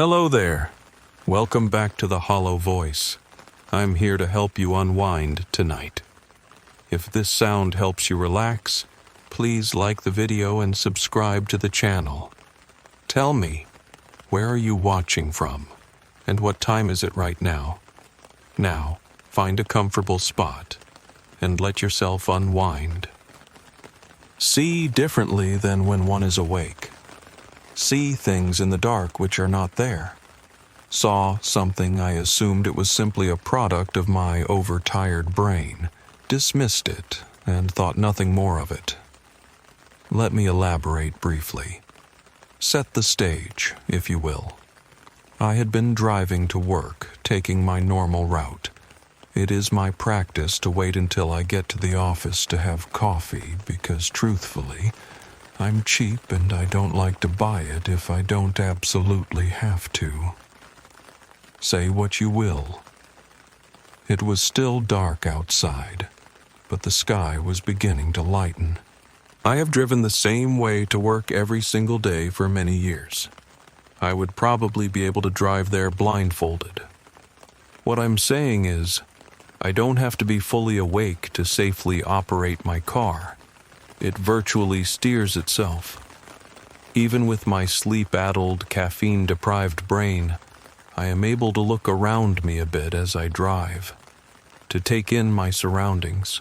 Hello there. Welcome back to the Hollow Voice. I'm here to help you unwind tonight. If this sound helps you relax, please like the video and subscribe to the channel. Tell me, where are you watching from? And what time is it right now? Now, find a comfortable spot and let yourself unwind. See differently than when one is awake. See things in the dark which are not there. Saw something I assumed it was simply a product of my overtired brain, dismissed it, and thought nothing more of it. Let me elaborate briefly. Set the stage, if you will. I had been driving to work, taking my normal route. It is my practice to wait until I get to the office to have coffee because, truthfully, I'm cheap and I don't like to buy it if I don't absolutely have to. Say what you will. It was still dark outside, but the sky was beginning to lighten. I have driven the same way to work every single day for many years. I would probably be able to drive there blindfolded. What I'm saying is, I don't have to be fully awake to safely operate my car. It virtually steers itself. Even with my sleep-addled, caffeine-deprived brain, I am able to look around me a bit as I drive, to take in my surroundings,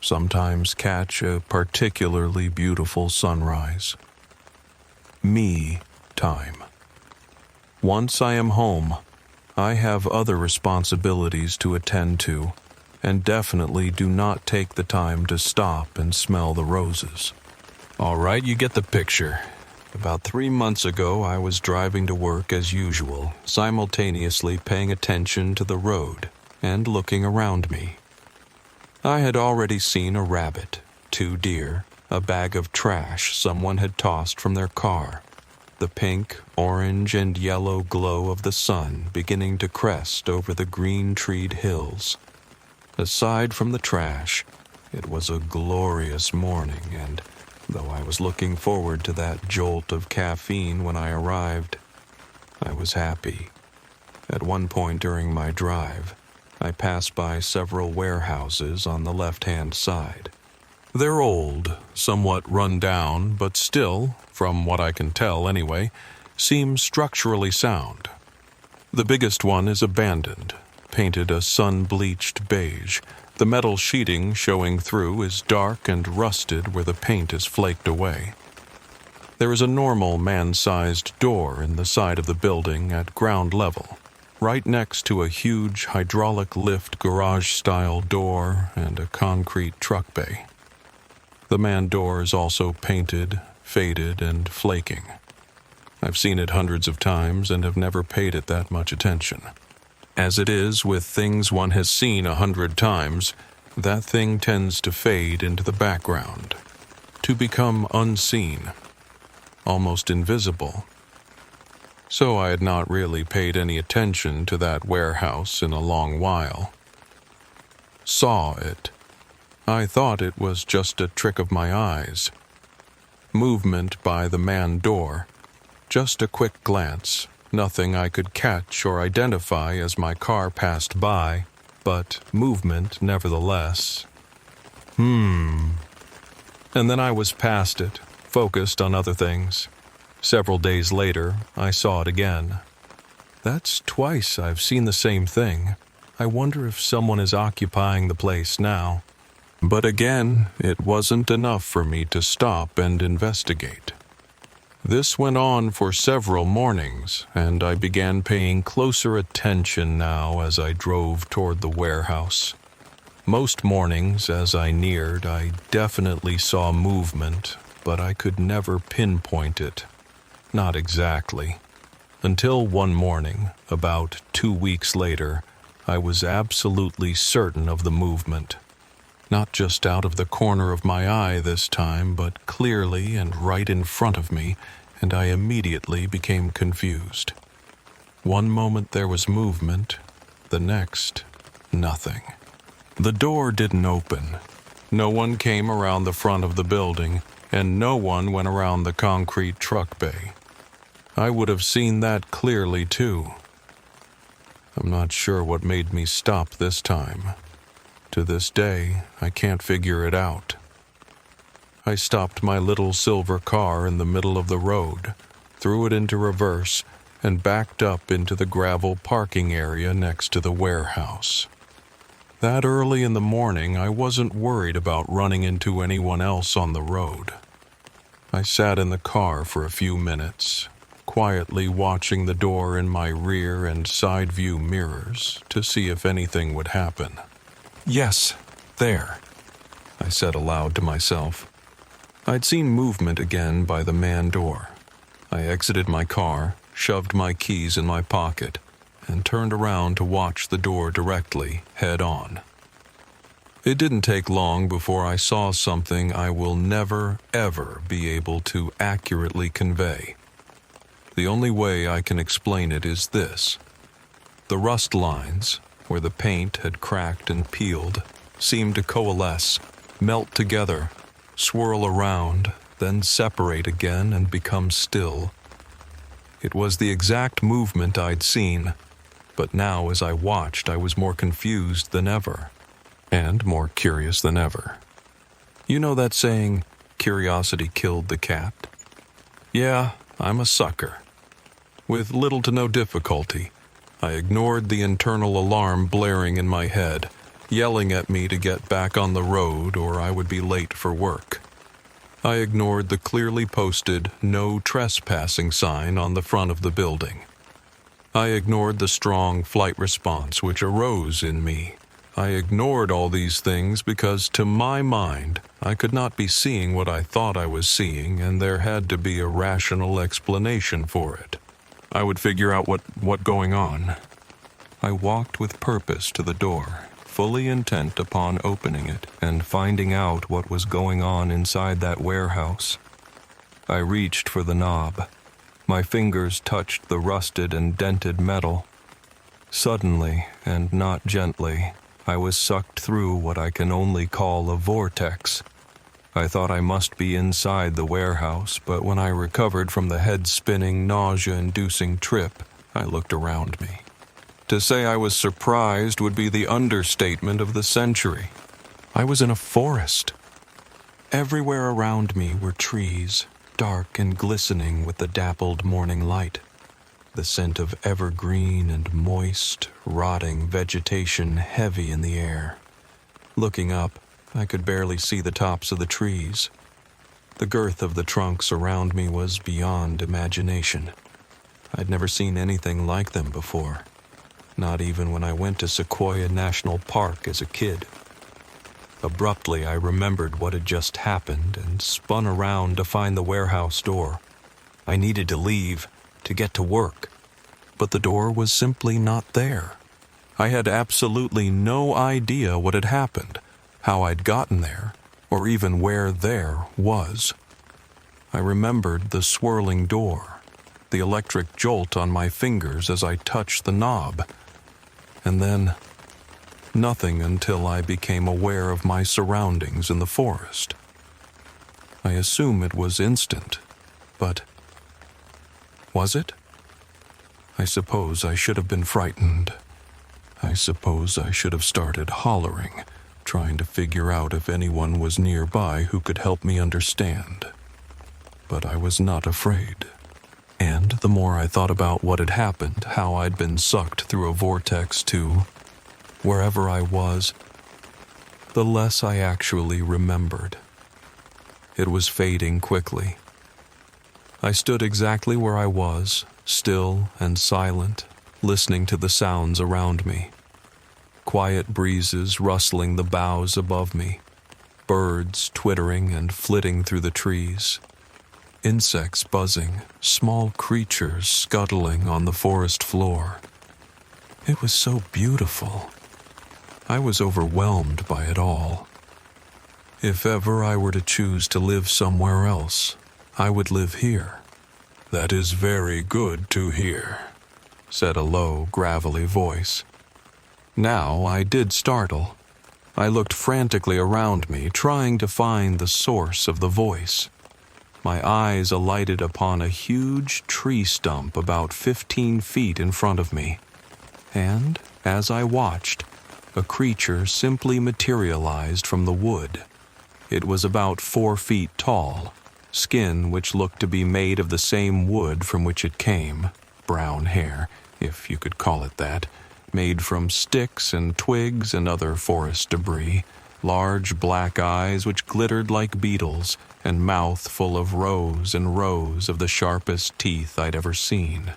sometimes catch a particularly beautiful sunrise. Me time. Once I am home, I have other responsibilities to attend to, and definitely do not take the time to stop and smell the roses. All right, you get the picture. About 3 months ago, I was driving to work as usual, simultaneously paying attention to the road and looking around me. I had already seen a rabbit, 2 deer, a bag of trash someone had tossed from their car, the pink, orange, and yellow glow of the sun beginning to crest over the green-treed hills. Aside from the trash, it was a glorious morning, and though I was looking forward to that jolt of caffeine when I arrived, I was happy. At one point during my drive, I passed by several warehouses on the left-hand side. They're old, somewhat run down, but still, from what I can tell anyway, seem structurally sound. The biggest one is abandoned, painted a sun-bleached beige. The metal sheeting showing through is dark and rusted where the paint is flaked away. There is a normal man-sized door in the side of the building at ground level, right next to a huge hydraulic lift garage-style door and a concrete truck bay. The man door is also painted, faded, and flaking. I've seen it hundreds of times and have never paid it that much attention. As it is with things one has seen 100 times, that thing tends to fade into the background, to become unseen, almost invisible. So I had not really paid any attention to that warehouse in a long while. Saw it. I thought it was just a trick of my eyes. Movement by the man door. Just a quick glance. Nothing I could catch or identify as my car passed by, but movement nevertheless. And then I was past it, focused on other things. Several days later, I saw it again. That's twice I've seen the same thing. I wonder if someone is occupying the place now. But again, it wasn't enough for me to stop and investigate. This went on for several mornings, and I began paying closer attention now as I drove toward the warehouse. Most mornings, as I neared, I definitely saw movement, but I could never pinpoint it. Not exactly. Until one morning, about 2 weeks later, I was absolutely certain of the movement. Not just out of the corner of my eye this time, but clearly and right in front of me, and I immediately became confused. One moment there was movement, the next, nothing. The door didn't open. No one came around the front of the building, and no one went around the concrete truck bay. I would have seen that clearly too. I'm not sure what made me stop this time. To this day, I can't figure it out. I stopped my little silver car in the middle of the road, threw it into reverse, and backed up into the gravel parking area next to the warehouse. That early in the morning, I wasn't worried about running into anyone else on the road. I sat in the car for a few minutes, quietly watching the door in my rear and side view mirrors to see if anything would happen. "Yes, there," I said aloud to myself. I'd seen movement again by the man door. I exited my car, shoved my keys in my pocket, and turned around to watch the door directly, head on. It didn't take long before I saw something I will never, ever be able to accurately convey. The only way I can explain it is this. The rust lines, where the paint had cracked and peeled, seemed to coalesce, melt together, swirl around, then separate again and become still. It was the exact movement I'd seen, but now as I watched I was more confused than ever, and more curious than ever. You know that saying, curiosity killed the cat? Yeah, I'm a sucker. With little to no difficulty, I ignored the internal alarm blaring in my head, yelling at me to get back on the road or I would be late for work. I ignored the clearly posted "No Trespassing" sign on the front of the building. I ignored the strong flight response which arose in me. I ignored all these things because, to my mind, I could not be seeing what I thought I was seeing, and there had to be a rational explanation for it. I would figure out what going on. I walked with purpose to the door, fully intent upon opening it and finding out what was going on inside that warehouse. I reached for the knob. My fingers touched the rusted and dented metal. Suddenly, and not gently, I was sucked through what I can only call a vortex. I thought I must be inside the warehouse, but when I recovered from the head-spinning, nausea-inducing trip, I looked around me. To say I was surprised would be the understatement of the century. I was in a forest. Everywhere around me were trees, dark and glistening with the dappled morning light. The scent of evergreen and moist, rotting vegetation heavy in the air. Looking up, I could barely see the tops of the trees. The girth of the trunks around me was beyond imagination. I'd never seen anything like them before. Not even when I went to Sequoia National Park as a kid. Abruptly, I remembered what had just happened and spun around to find the warehouse door. I needed to leave, to get to work, but the door was simply not there. I had absolutely no idea what had happened, how I'd gotten there, or even where there was. I remembered the swirling door, the electric jolt on my fingers as I touched the knob, and then nothing until I became aware of my surroundings in the forest. I assume it was instant, but was it? I suppose I should have been frightened. I suppose I should have started hollering, trying to figure out if anyone was nearby who could help me understand. But I was not afraid. And the more I thought about what had happened, how I'd been sucked through a vortex to wherever I was, the less I actually remembered. It was fading quickly. I stood exactly where I was, still and silent, listening to the sounds around me. Quiet breezes rustling the boughs above me, birds twittering and flitting through the trees. Insects buzzing, small creatures scuttling on the forest floor. It was so beautiful. I was overwhelmed by it all. If ever I were to choose to live somewhere else, I would live here. "That is very good to hear," said a low, gravelly voice. Now I did startle. I looked frantically around me, trying to find the source of the voice. my eyes alighted upon a huge tree stump about 15 feet in front of me. And, as I watched, a creature simply materialized from the wood. It was about 4 feet tall, skin which looked to be made of the same wood from which it came, brown hair, if you could call it that, made from sticks and twigs and other forest debris, large black eyes which glittered like beetles, and mouth full of rows and rows of the sharpest teeth I'd ever seen.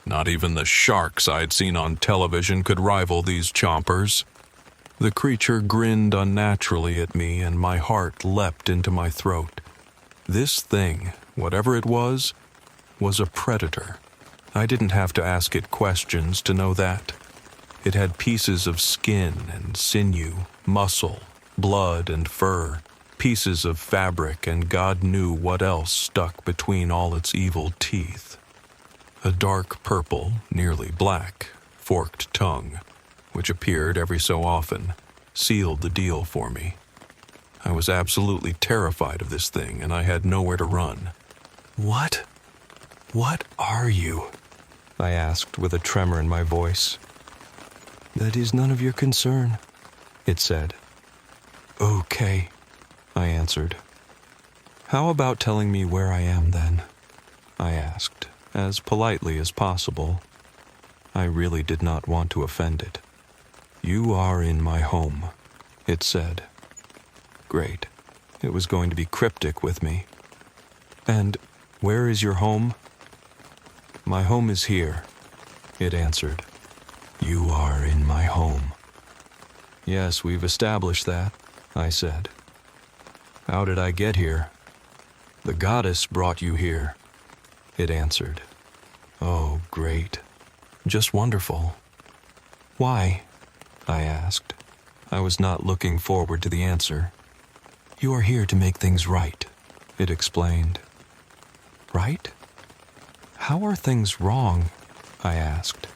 Not even the sharks I'd seen on television could rival these chompers. The creature grinned unnaturally at me, and my heart leapt into my throat. This thing, whatever it was a predator. I didn't have to ask it questions to know that. It had pieces of skin and sinew, muscle, blood and fur, pieces of fabric, and God knew what else stuck between all its evil teeth. A dark purple, nearly black, forked tongue, which appeared every so often, sealed the deal for me. I was absolutely terrified of this thing, and I had nowhere to run. What are you?" I asked with a tremor in my voice. "That is none of your concern," it said. "Okay," I answered. "How about telling me where I am then?" I asked, as politely as possible. I really did not want to offend it. "You are in my home," it said. Great. It was going to be cryptic with me. "And where is your home?" "My home is here," it answered. "You are in my home." "Yes, we've established that," I said. "How did I get here?" "The goddess brought you here," it answered. "Oh, great. Just wonderful." "Why?" I asked. I was not looking forward to the answer. "You are here to make things right," it explained. "Right? How are things wrong?" I asked.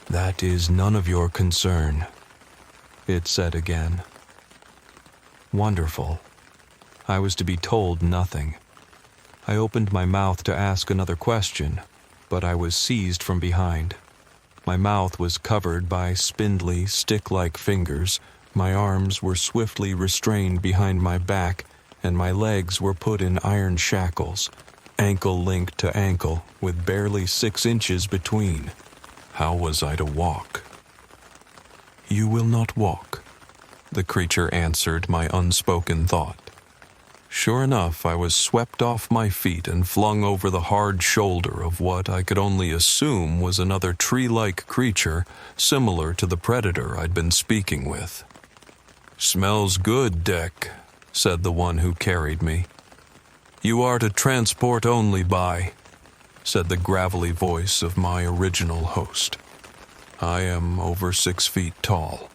"That is none of your concern," it said again. Wonderful. I was to be told nothing. I opened my mouth to ask another question, but I was seized from behind. My mouth was covered by spindly, stick-like fingers, my arms were swiftly restrained behind my back, and my legs were put in iron shackles, ankle linked to ankle, with barely 6 inches between. How was I to walk? "You will not walk," the creature answered my unspoken thought. Sure enough, I was swept off my feet and flung over the hard shoulder of what I could only assume was another tree-like creature similar to the predator I'd been speaking with. "Smells good, Deck," said the one who carried me. "You are to transport only by," said the gravelly voice of my original host. I am over 6 feet tall.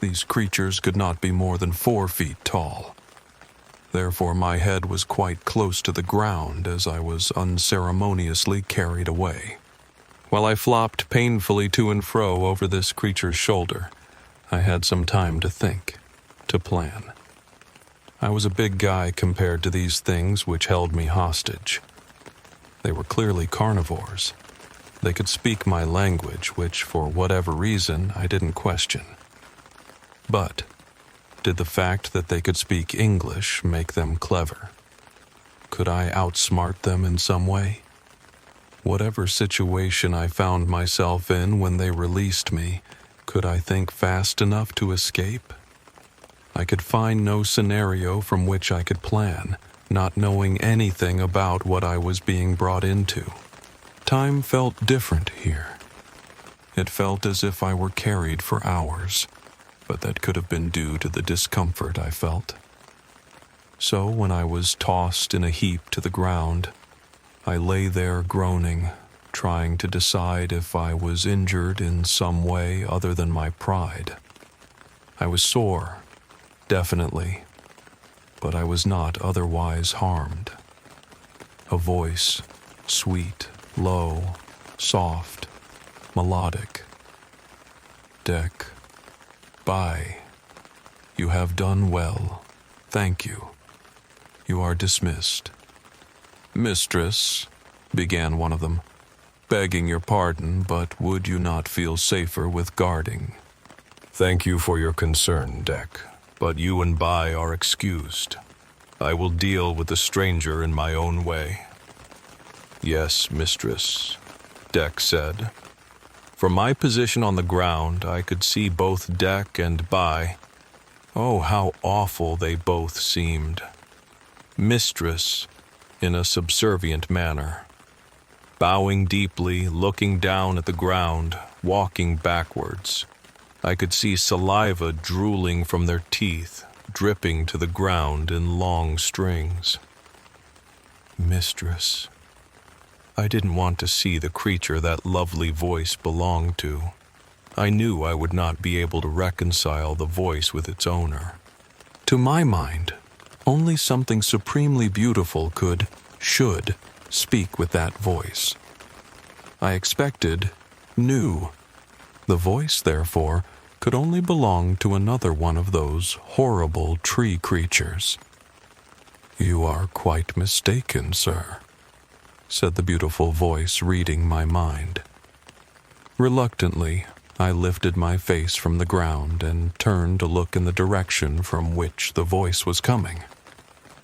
These creatures could not be more than 4 feet tall. Therefore my head was quite close to the ground as I was unceremoniously carried away. While I flopped painfully to and fro over this creature's shoulder, I had some time to think, to plan. I was a big guy compared to these things which held me hostage. They were clearly carnivores. They could speak my language, which, for whatever reason, I didn't question. But did the fact that they could speak English make them clever? Could I outsmart them in some way? Whatever situation I found myself in when they released me, could I think fast enough to escape? I could find no scenario from which I could plan, not knowing anything about what I was being brought into. Time felt different here. It felt as if I were carried for hours, but that could have been due to the discomfort I felt. So when I was tossed in a heap to the ground, I lay there groaning, trying to decide if I was injured in some way other than my pride. I was sore, definitely, but I was not otherwise harmed. A voice, sweet, low, soft, melodic. "Deck, bye. You have done well. Thank you. You are dismissed." "Mistress," began one of them, "begging your pardon, but would you not feel safer with guarding?" "Thank you for your concern, Deck, but you and Bai are excused. I will deal with the stranger in my own way." "Yes, mistress," Deck said. From my position on the ground, I could see both Deck and Bai. Oh, how awful they both seemed. Mistress, in a subservient manner, bowing deeply, looking down at the ground, walking backwards. I could see saliva drooling from their teeth, dripping to the ground in long strings. Mistress. I didn't want to see the creature that lovely voice belonged to. I knew I would not be able to reconcile the voice with its owner. To my mind, only something supremely beautiful should speak with that voice. I expected, knew. The voice, therefore, could only belong to another one of those horrible tree creatures. "You are quite mistaken, sir," said the beautiful voice, reading my mind. Reluctantly, I lifted my face from the ground and turned to look in the direction from which the voice was coming.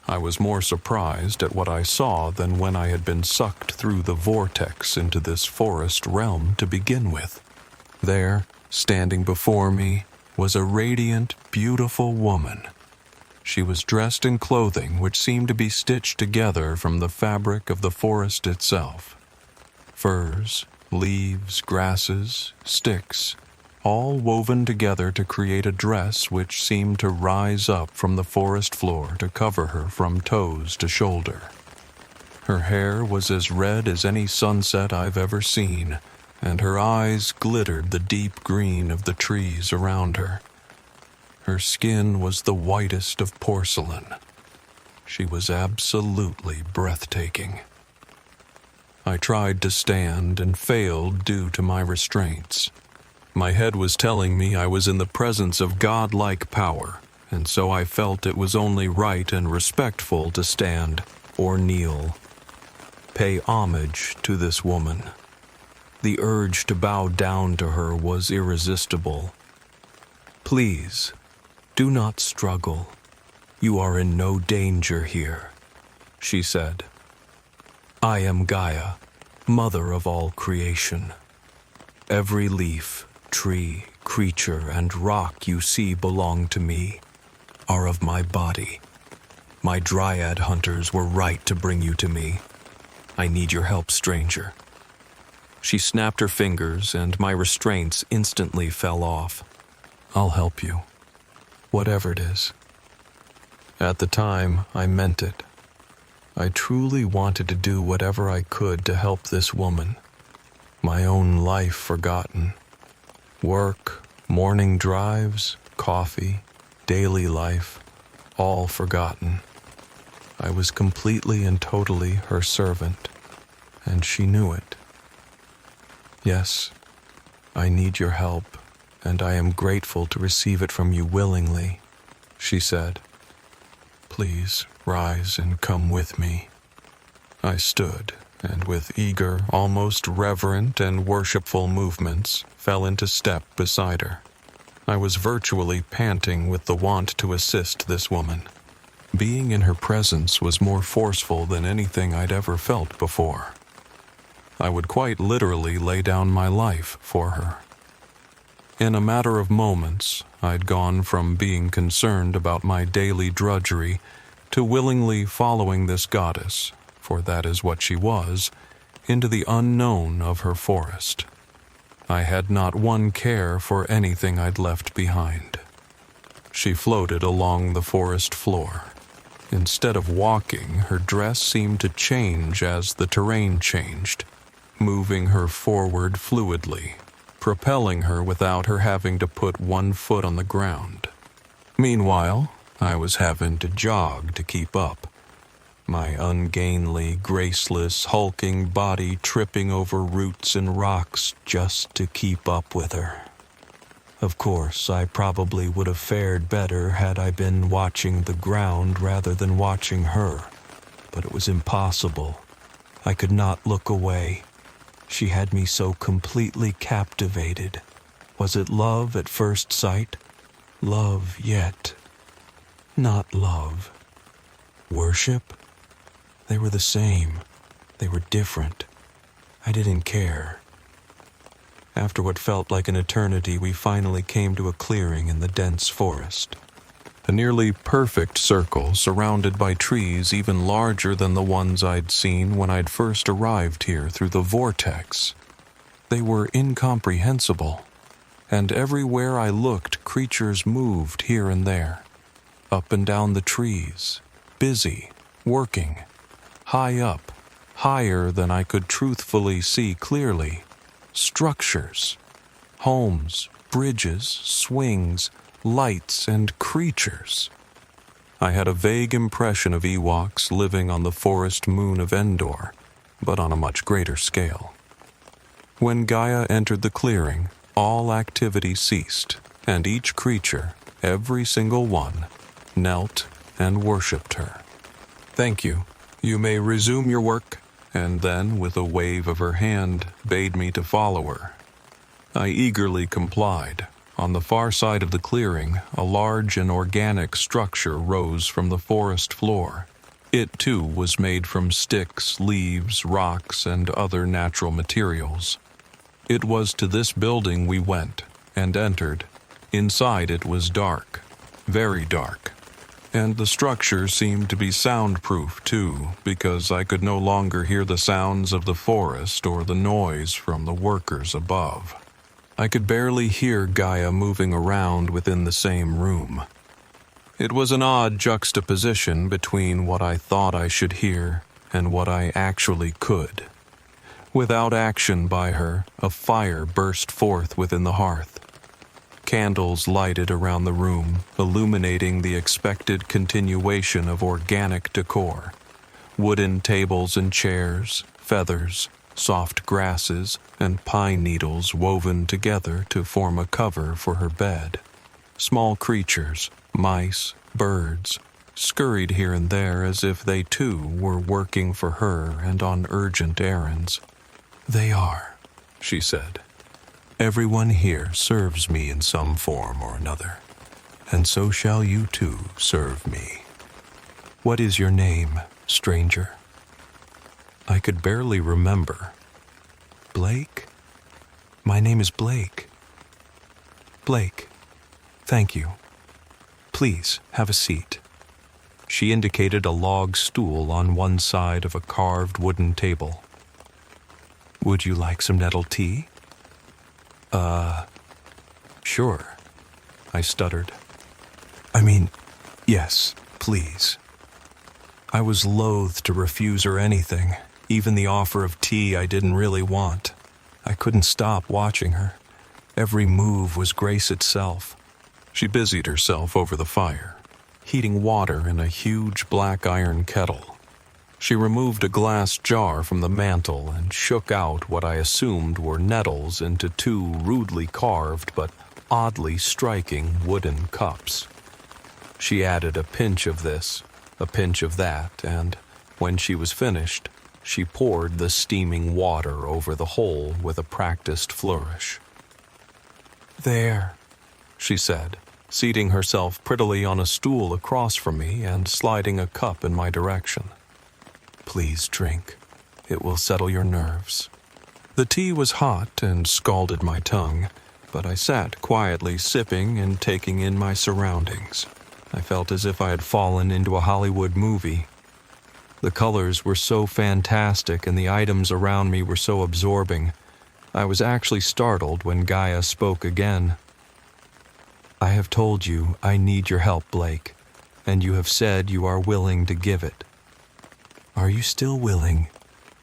I was more surprised at what I saw than when I had been sucked through the vortex into this forest realm to begin with. There, standing before me, was a radiant, beautiful woman. She was dressed in clothing which seemed to be stitched together from the fabric of the forest itself. Furs, leaves, grasses, sticks, all woven together to create a dress which seemed to rise up from the forest floor to cover her from toes to shoulder. Her hair was as red as any sunset I've ever seen, and her eyes glittered the deep green of the trees around her. Her skin was the whitest of porcelain. She was absolutely breathtaking. I tried to stand and failed due to my restraints. My head was telling me I was in the presence of godlike power, and so I felt it was only right and respectful to stand or kneel. Pay homage to this woman. The urge to bow down to her was irresistible. "Please, do not struggle. You are in no danger here," she said. "I am Gaia, mother of all creation. Every leaf, tree, creature, and rock you see belong to me, are of my body. My dryad hunters were right to bring you to me. I need your help, stranger." She snapped her fingers, and my restraints instantly fell off. "I'll help you, whatever it is." At the time, I meant it. I truly wanted to do whatever I could to help this woman. My own life forgotten. Work, morning drives, coffee, daily life, all forgotten. I was completely and totally her servant, and she knew it. "Yes, I need your help, and I am grateful to receive it from you willingly," she said. "Please rise and come with me." I stood, and with eager, almost reverent and worshipful movements, fell into step beside her. I was virtually panting with the want to assist this woman. Being in her presence was more forceful than anything I'd ever felt before. I would quite literally lay down my life for her. In a matter of moments, I'd gone from being concerned about my daily drudgery to willingly following this goddess, for that is what she was, into the unknown of her forest. I had not one care for anything I'd left behind. She floated along the forest floor. Instead of walking, her dress seemed to change as the terrain changed, moving her forward fluidly, propelling her without her having to put one foot on the ground. Meanwhile, I was having to jog to keep up, my ungainly, graceless, hulking body tripping over roots and rocks just to keep up with her. Of course, I probably would have fared better had I been watching the ground rather than watching her. but it was impossible. I could not look away. She had me so completely captivated. Was it love at first sight? Love yet not love. Worship? They were the same. They were different. I didn't care. After what felt like an eternity, we finally came to a clearing in the dense forest. A nearly perfect circle surrounded by trees even larger than the ones I'd seen when I'd first arrived here through the vortex. They were incomprehensible, and everywhere I looked, creatures moved here and there, up and down the trees, busy, working, high up, higher than I could truthfully see clearly. Structures, homes, bridges, swings, lights, and creatures. I had a vague impression of Ewoks living on the forest moon of Endor, but on a much greater scale. When Gaia entered the clearing, all activity ceased, and each creature, every single one, knelt and worshipped her. "Thank you. You may resume your work," and then, with a wave of her hand, bade me to follow her. I eagerly complied. On the far side of the clearing, a large and organic structure rose from the forest floor. It, too, was made from sticks, leaves, rocks, and other natural materials. It was to this building we went and entered. Inside it was dark, very dark. And the structure seemed to be soundproof, too, because I could no longer hear the sounds of the forest or the noise from the workers above. I could barely hear Gaia moving around within the same room. It was an odd juxtaposition between what I thought I should hear and what I actually could. Without action by her, a fire burst forth within the hearth. Candles lighted around the room, illuminating the expected continuation of organic decor. Wooden tables and chairs, feathers, soft grasses, and pine needles woven together to form a cover for her bed. Small creatures, mice, birds, scurried here and there as if they too were working for her and on urgent errands. "They are," she said. "Everyone here serves me in some form or another, and so shall you too serve me. What is your name, stranger?" I could barely remember. "Blake? My name is Blake." "Blake, thank you. Please, have a seat." She indicated a log stool on one side of a carved wooden table. "Would you like some nettle tea?" Sure," I stuttered. Yes, please." I was loath to refuse her anything, even the offer of tea I didn't really want. I couldn't stop watching her. Every move was grace itself. She busied herself over the fire, heating water in a huge black iron kettle. She removed a glass jar from the mantel and shook out what I assumed were nettles into two rudely carved but oddly striking wooden cups. She added a pinch of this, a pinch of that, and, when she was finished, she poured the steaming water over the whole with a practiced flourish. "There," she said, seating herself prettily on a stool across from me and sliding a cup in my direction. "Please drink. It will settle your nerves." The tea was hot and scalded my tongue, but I sat quietly sipping and taking in my surroundings. I felt as if I had fallen into a Hollywood movie. The colors were so fantastic and the items around me were so absorbing. I was actually startled when Gaia spoke again. "I have told you I need your help, Blake, and you have said you are willing to give it. Are you still willing?"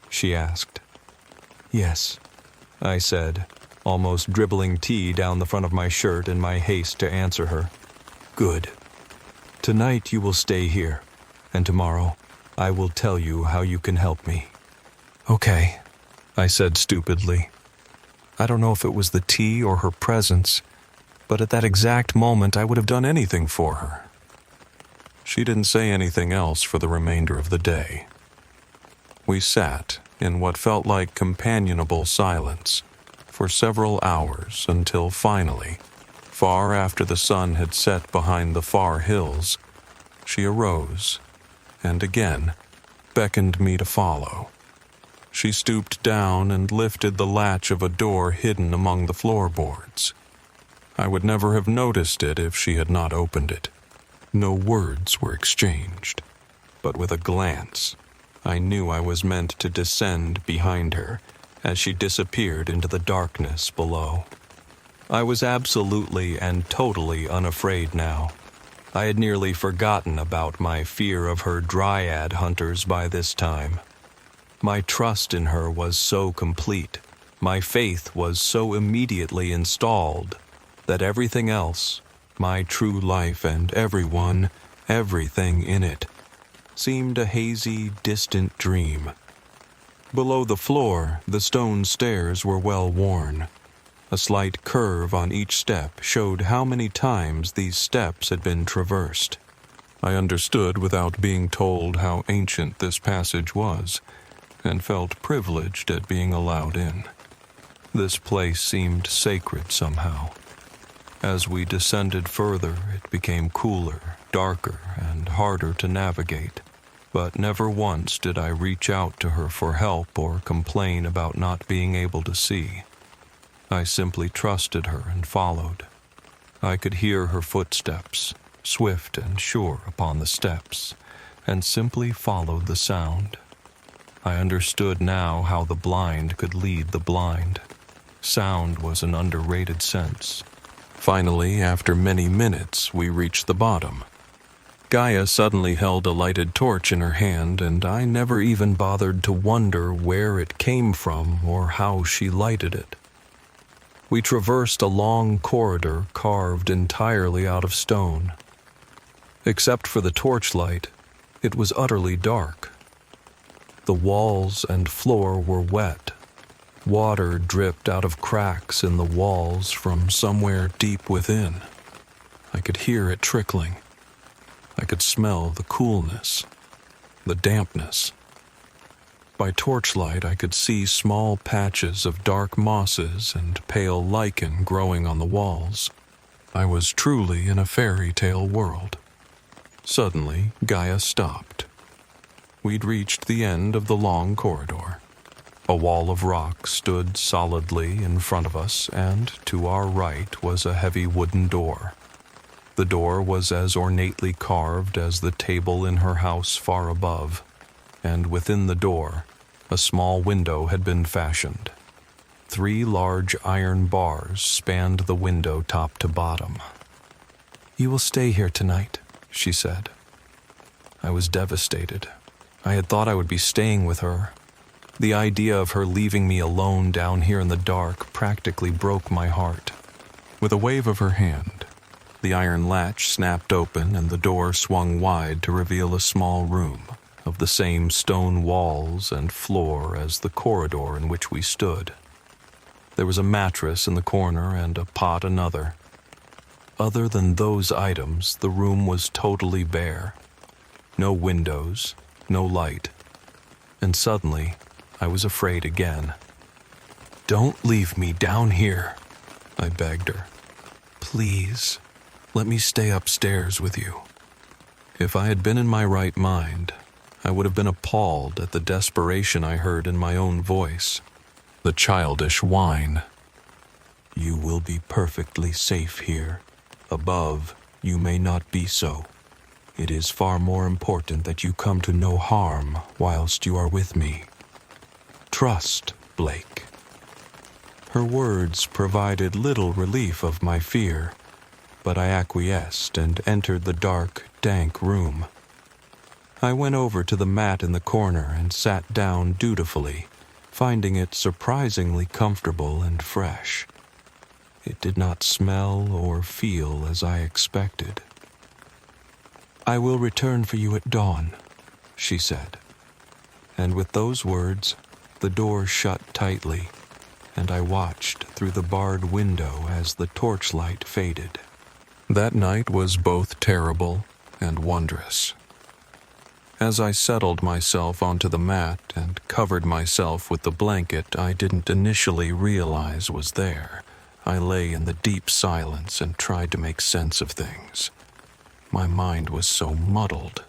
she asked. "Yes," I said, almost dribbling tea down the front of my shirt in my haste to answer her. "Good. Tonight you will stay here, and tomorrow I will tell you how you can help me." "Okay," I said stupidly. I don't know if it was the tea or her presence, but at that exact moment I would have done anything for her. She didn't say anything else for the remainder of the day. We sat in what felt like companionable silence for several hours until finally, far after the sun had set behind the far hills, she arose and again beckoned me to follow. She stooped down and lifted the latch of a door hidden among the floorboards. I would never have noticed it if she had not opened it. No words were exchanged, but with a glance, I knew I was meant to descend behind her as she disappeared into the darkness below. I was absolutely and totally unafraid now. I had nearly forgotten about my fear of her dryad hunters by this time. My trust in her was so complete, my faith was so immediately installed, that everything else, my true life and everyone, everything in it, seemed a hazy, distant dream. Below the floor, the stone stairs were well worn. A slight curve on each step showed how many times these steps had been traversed. I understood without being told how ancient this passage was, and felt privileged at being allowed in. This place seemed sacred somehow. As we descended further, it became cooler, darker, and harder to navigate, but never once did I reach out to her for help or complain about not being able to see. I simply trusted her and followed. I could hear her footsteps, swift and sure upon the steps, and simply followed the sound. I understood now how the blind could lead the blind. Sound was an underrated sense. Finally, after many minutes, we reached the bottom. Gaia suddenly held a lighted torch in her hand, and I never even bothered to wonder where it came from or how she lighted it. We traversed a long corridor carved entirely out of stone. Except for the torchlight, it was utterly dark. The walls and floor were wet. Water dripped out of cracks in the walls from somewhere deep within. I could hear it trickling. I could smell the coolness, the dampness. By torchlight, I could see small patches of dark mosses and pale lichen growing on the walls. I was truly in a fairy tale world. Suddenly, Gaia stopped. We'd reached the end of the long corridor. A wall of rock stood solidly in front of us, and to our right was a heavy wooden door. The door was as ornately carved as the table in her house far above, and within the door, a small window had been fashioned. 3 large iron bars spanned the window top to bottom. "You will stay here tonight," she said. I was devastated. I had thought I would be staying with her. The idea of her leaving me alone down here in the dark practically broke my heart. With a wave of her hand, the iron latch snapped open and the door swung wide to reveal a small room of the same stone walls and floor as the corridor in which we stood. There was a mattress in the corner and a pot another. Other than those items, the room was totally bare. No windows, no light. And suddenly, I was afraid again. "Don't leave me down here," I begged her. "Please, let me stay upstairs with you." If I had been in my right mind, I would have been appalled at the desperation I heard in my own voice. The childish whine. "You will be perfectly safe here. Above, you may not be so. It is far more important that you come to no harm whilst you are with me. Trust, Blake." Her words provided little relief of my fear, but I acquiesced and entered the dark, dank room. I went over to the mat in the corner and sat down dutifully, finding it surprisingly comfortable and fresh. It did not smell or feel as I expected. "I will return for you at dawn," she said. And with those words, the door shut tightly, and I watched through the barred window as the torchlight faded. That night was both terrible and wondrous. As I settled myself onto the mat and covered myself with the blanket I didn't initially realize was there, I lay in the deep silence and tried to make sense of things. My mind was so muddled.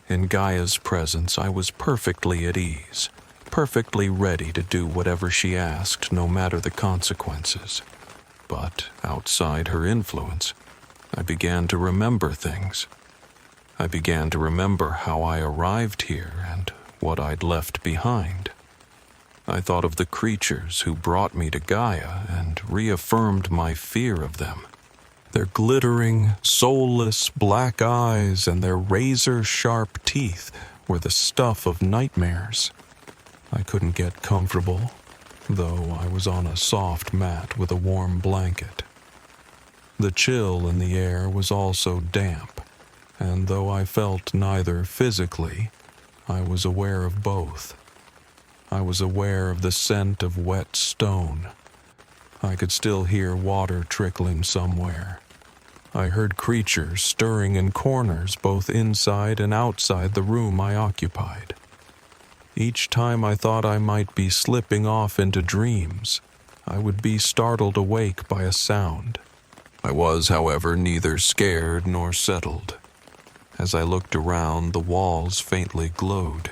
In Gaia's presence, I was perfectly at ease, perfectly ready to do whatever she asked, no matter the consequences. But outside her influence, I began to remember things. I began to remember how I arrived here and what I'd left behind. I thought of the creatures who brought me to Gaia and reaffirmed my fear of them. Their glittering, soulless black eyes and their razor-sharp teeth were the stuff of nightmares. I couldn't get comfortable, though I was on a soft mat with a warm blanket. The chill in the air was also damp, and though I felt neither physically, I was aware of both. I was aware of the scent of wet stone. I could still hear water trickling somewhere. I heard creatures stirring in corners both inside and outside the room I occupied. Each time I thought I might be slipping off into dreams, I would be startled awake by a sound. I was, however, neither scared nor settled. As I looked around, the walls faintly glowed.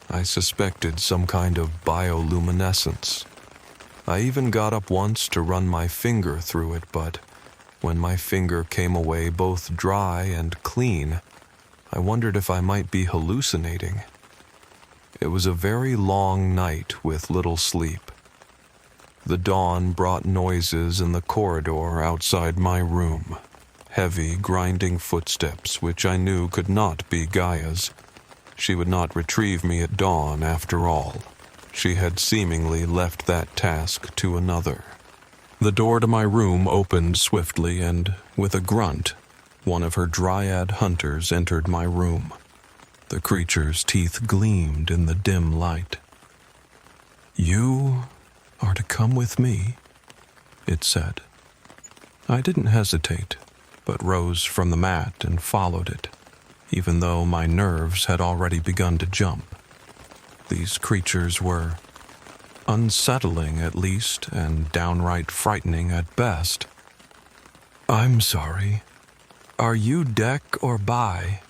I suspected some kind of bioluminescence. I even got up once to run my finger through it, but when my finger came away both dry and clean, I wondered if I might be hallucinating. It was a very long night with little sleep. The dawn brought noises in the corridor outside my room. Heavy, grinding footsteps, which I knew could not be Gaia's. She would not retrieve me at dawn, after all. She had seemingly left that task to another. The door to my room opened swiftly, and, with a grunt, one of her dryad hunters entered my room. The creature's teeth gleamed in the dim light. "You are to come with me," it said. I didn't hesitate, but rose from the mat and followed it, even though my nerves had already begun to jump. These creatures were unsettling at least, and downright frightening at best. "I'm sorry. Are you deck or by?"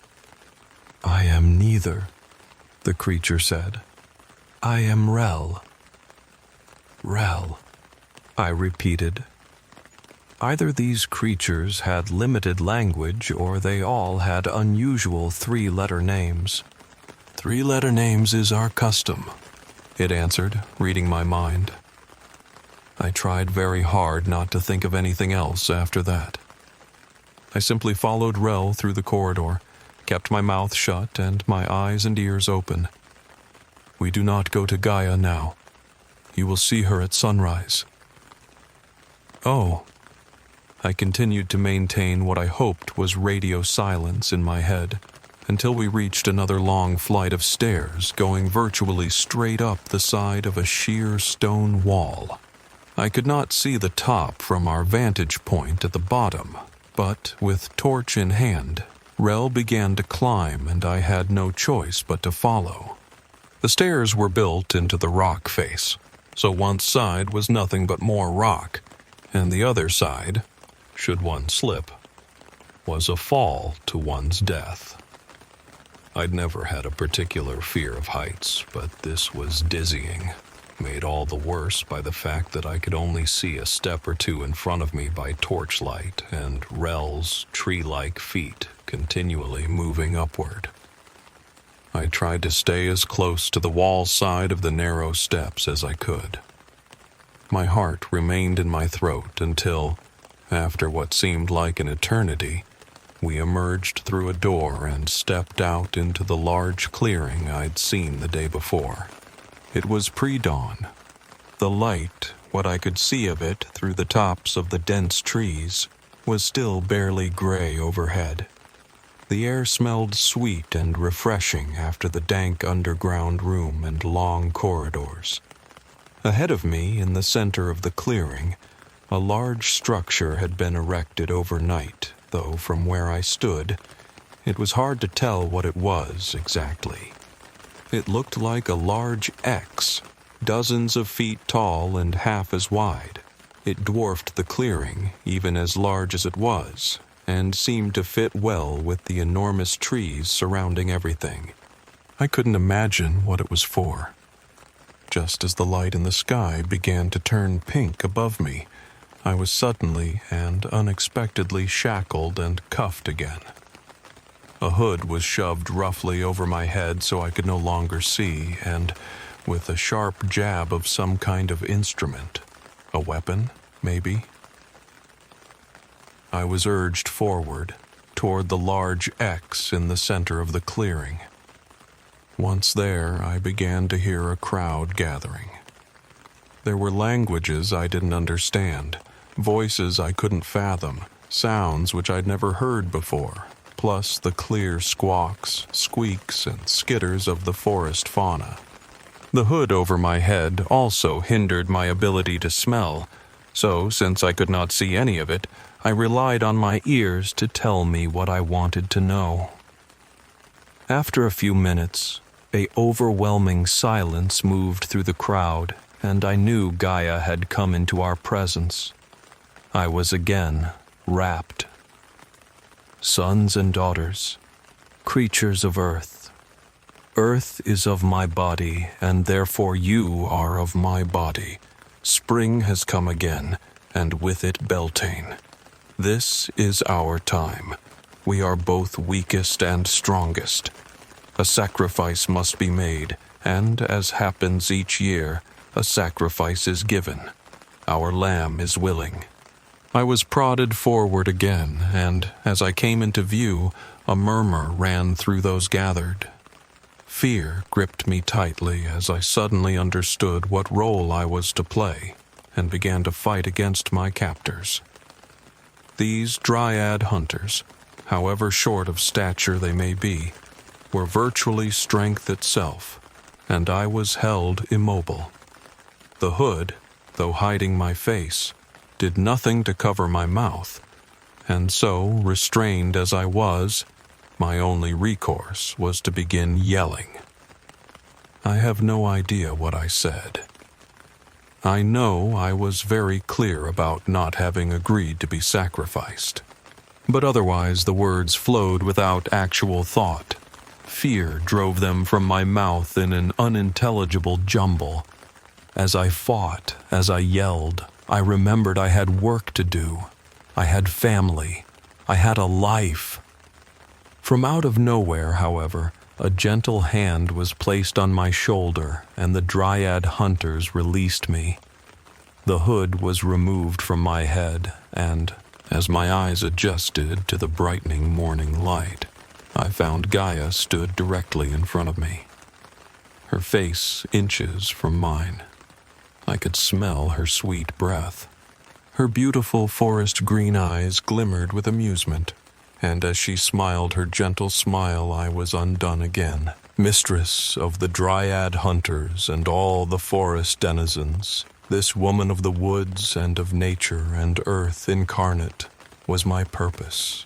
"I am neither," the creature said. "I am Rel." "Rel," I repeated. Either these creatures had limited language, or they all had unusual three-letter names. "Three-letter names is our custom," it answered, reading my mind. I tried very hard not to think of anything else after that. I simply followed Rel through the corridor, kept my mouth shut and my eyes and ears open. "We do not go to Gaia now. You will see her at sunrise." "Oh." I continued to maintain what I hoped was radio silence in my head, until we reached another long flight of stairs going virtually straight up the side of a sheer stone wall. I could not see the top from our vantage point at the bottom, but with torch in hand, Rel began to climb and I had no choice but to follow. The stairs were built into the rock face, so one side was nothing but more rock, and the other side, should one slip, was a fall to one's death. I'd never had a particular fear of heights, but this was dizzying, made all the worse by the fact that I could only see a step or two in front of me by torchlight and Rel's tree-like feet continually moving upward. I tried to stay as close to the wall side of the narrow steps as I could. My heart remained in my throat until, after what seemed like an eternity, we emerged through a door and stepped out into the large clearing I'd seen the day before. It was pre-dawn. The light, what I could see of it through the tops of the dense trees, was still barely gray overhead. The air smelled sweet and refreshing after the dank underground room and long corridors. Ahead of me, in the center of the clearing, a large structure had been erected overnight, though from where I stood, It was hard to tell what it was exactly. It looked like a large X, dozens of feet tall and half as wide. It dwarfed the clearing, even as large as it was, and seemed to fit well with the enormous trees surrounding everything. I couldn't imagine what it was for. Just as the light in the sky began to turn pink above me, I was suddenly and unexpectedly shackled and cuffed again. A hood was shoved roughly over my head so I could no longer see, and with a sharp jab of some kind of instrument, a weapon, maybe, I was urged forward toward the large X in the center of the clearing. Once there, I began to hear a crowd gathering. There were languages I didn't understand, voices I couldn't fathom, sounds which I'd never heard before, plus the clear squawks, squeaks, and skitters of the forest fauna. The hood over my head also hindered my ability to smell, so since I could not see any of it, I relied on my ears to tell me what I wanted to know. After a few minutes, an overwhelming silence moved through the crowd, and I knew Gaia had come into our presence. I was again rapt. Sons and daughters, creatures of earth, earth is of my body, and therefore you are of my body. Spring has come again, and with it Beltane. This is our time. We are both weakest and strongest. A sacrifice must be made, and as happens each year, a sacrifice is given. Our lamb is willing. I was prodded forward again, and as I came into view, a murmur ran through those gathered. Fear gripped me tightly as I suddenly understood what role I was to play, and began to fight against my captors. These dryad hunters, however short of stature they may be, were virtually strength itself, and I was held immobile. The hood, though hiding my face, did nothing to cover my mouth, and so, restrained as I was, my only recourse was to begin yelling. I have no idea what I said. I know I was very clear about not having agreed to be sacrificed, but otherwise the words flowed without actual thought. Fear drove them from my mouth in an unintelligible jumble. As I fought, as I yelled, I remembered I had work to do. I had family. I had a life. From out of nowhere, however, a gentle hand was placed on my shoulder, and the dryad hunters released me. The hood was removed from my head, and, as my eyes adjusted to the brightening morning light, I found Gaia stood directly in front of me. Her face inches from mine. I could smell her sweet breath. Her beautiful forest green eyes glimmered with amusement, and as she smiled her gentle smile, I was undone again. Mistress of the dryad hunters and all the forest denizens, this woman of the woods and of nature and earth incarnate was my purpose.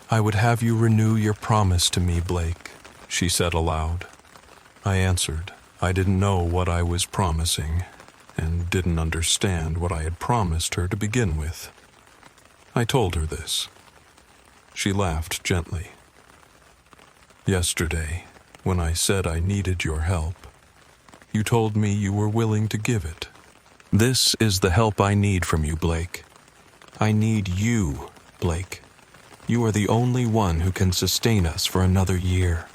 I would have you renew your promise to me, Blake, she said aloud. I answered. I didn't know what I was promising, and didn't understand what I had promised her to begin with. I told her this. She laughed gently. Yesterday, when I said I needed your help, you told me you were willing to give it. This is the help I need from you, Blake. I need you, Blake. You are the only one who can sustain us for another year.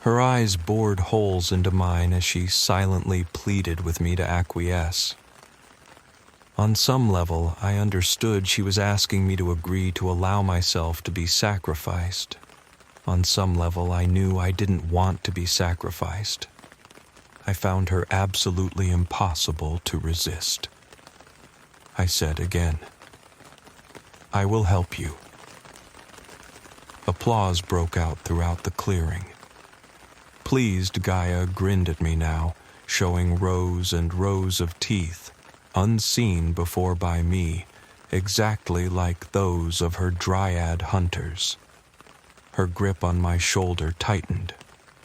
Her eyes bored holes into mine as she silently pleaded with me to acquiesce. On some level, I understood she was asking me to agree to allow myself to be sacrificed. On some level, I knew I didn't want to be sacrificed. I found her absolutely impossible to resist. I said again, I will help you. Applause broke out throughout the clearing. Pleased Gaia grinned at me now, showing rows and rows of teeth, unseen before by me, exactly like those of her dryad hunters. Her grip on my shoulder tightened.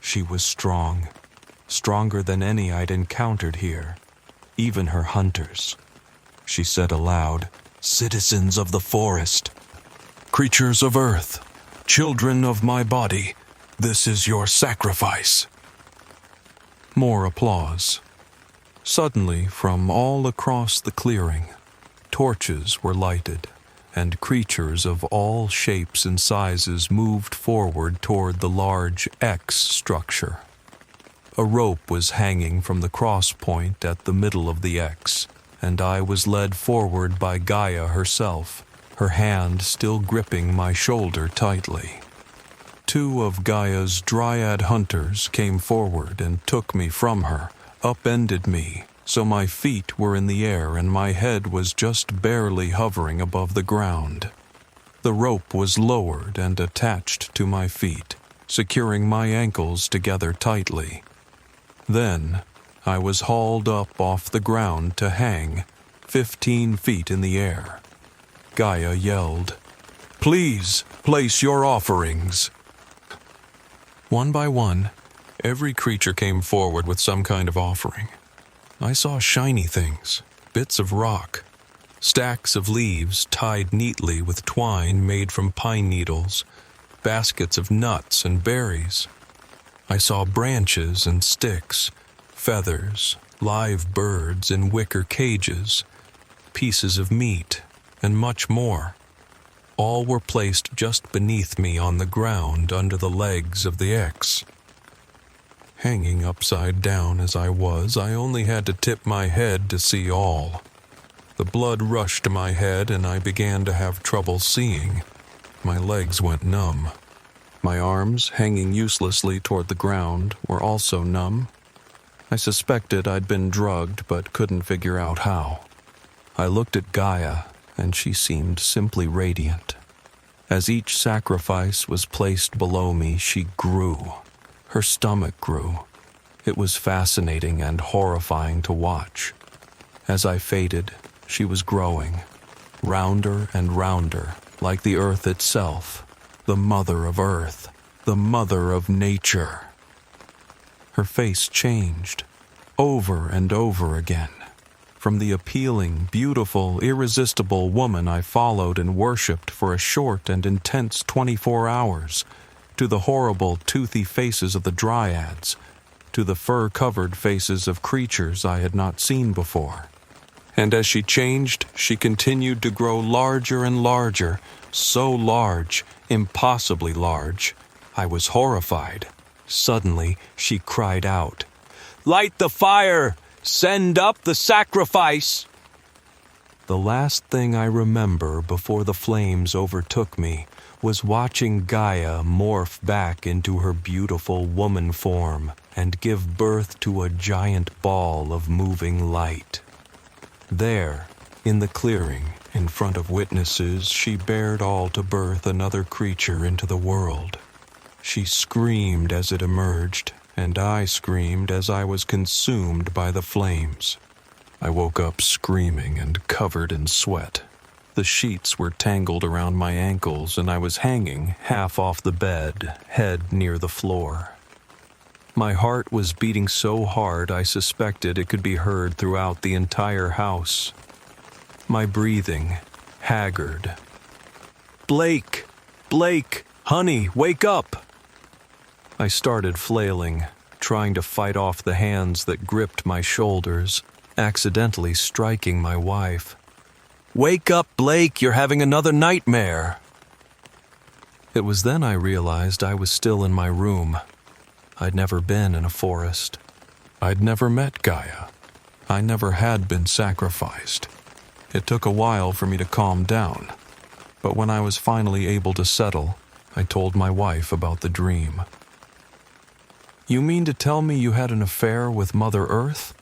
She was strong, stronger than any I'd encountered here, even her hunters. She said aloud, "Citizens of the forest, creatures of earth, children of my body, this is your sacrifice." More applause. Suddenly, from all across the clearing, torches were lighted, and creatures of all shapes and sizes moved forward toward the large X structure. A rope was hanging from the cross point at the middle of the X, and I was led forward by Gaia herself, her hand still gripping my shoulder tightly. 2 of Gaia's dryad hunters came forward and took me from her, upended me, so my feet were in the air and my head was just barely hovering above the ground. The rope was lowered and attached to my feet, securing my ankles together tightly. Then, I was hauled up off the ground to hang, 15 feet in the air. Gaia yelled, "Please, place your offerings." One by one, every creature came forward with some kind of offering. I saw shiny things, bits of rock, stacks of leaves tied neatly with twine made from pine needles, baskets of nuts and berries. I saw branches and sticks, feathers, live birds in wicker cages, pieces of meat, and much more. All were placed just beneath me on the ground under the legs of the X. Hanging upside down as I was, I only had to tip my head to see all. The blood rushed to my head and I began to have trouble seeing. My legs went numb. My arms, hanging uselessly toward the ground, were also numb. I suspected I'd been drugged but couldn't figure out how. I looked at Gaia, and she seemed simply radiant. As each sacrifice was placed below me, she grew. Her stomach grew. It was fascinating and horrifying to watch. As I faded, she was growing, rounder and rounder, like the earth itself, the mother of earth, the mother of nature. Her face changed, over and over again. From the appealing, beautiful, irresistible woman I followed and worshipped for a short and intense 24 hours, to the horrible, toothy faces of the dryads, to the fur-covered faces of creatures I had not seen before. And as she changed, she continued to grow larger and larger, so large, impossibly large. I was horrified. Suddenly, she cried out, "Light the fire! Send up the sacrifice!" The last thing I remember before the flames overtook me was watching Gaia morph back into her beautiful woman form and give birth to a giant ball of moving light. There, in the clearing, in front of witnesses, she bared all to birth another creature into the world. She screamed as it emerged, and I screamed as I was consumed by the flames. I woke up screaming and covered in sweat. The sheets were tangled around my ankles, and I was hanging half off the bed, head near the floor. My heart was beating so hard I suspected it could be heard throughout the entire house. My breathing, haggard. "Blake! Blake! Honey, wake up!" I started flailing, trying to fight off the hands that gripped my shoulders, accidentally striking my wife. "Wake up, Blake! You're having another nightmare!" It was then I realized I was still in my room. I'd never been in a forest. I'd never met Gaia. I never had been sacrificed. It took a while for me to calm down, but when I was finally able to settle, I told my wife about the dream. "You mean to tell me you had an affair with Mother Earth?"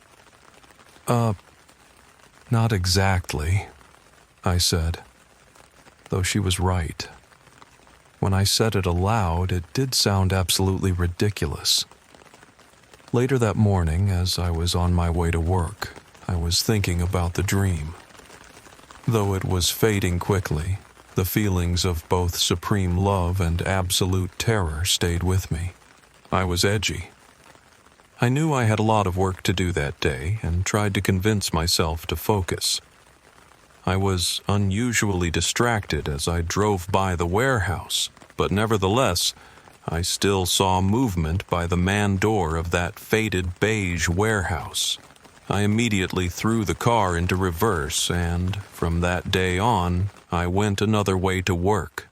Not exactly," I said, though she was right. When I said it aloud, it did sound absolutely ridiculous. Later that morning, as I was on my way to work, I was thinking about the dream. Though it was fading quickly, The feelings of both supreme love and absolute terror stayed with me. I was edgy. I knew I had a lot of work to do that day and tried to convince myself to focus. I was unusually distracted as I drove by the warehouse, but nevertheless, I still saw movement by the man door of that faded beige warehouse. I immediately threw the car into reverse and, from that day on, I went another way to work,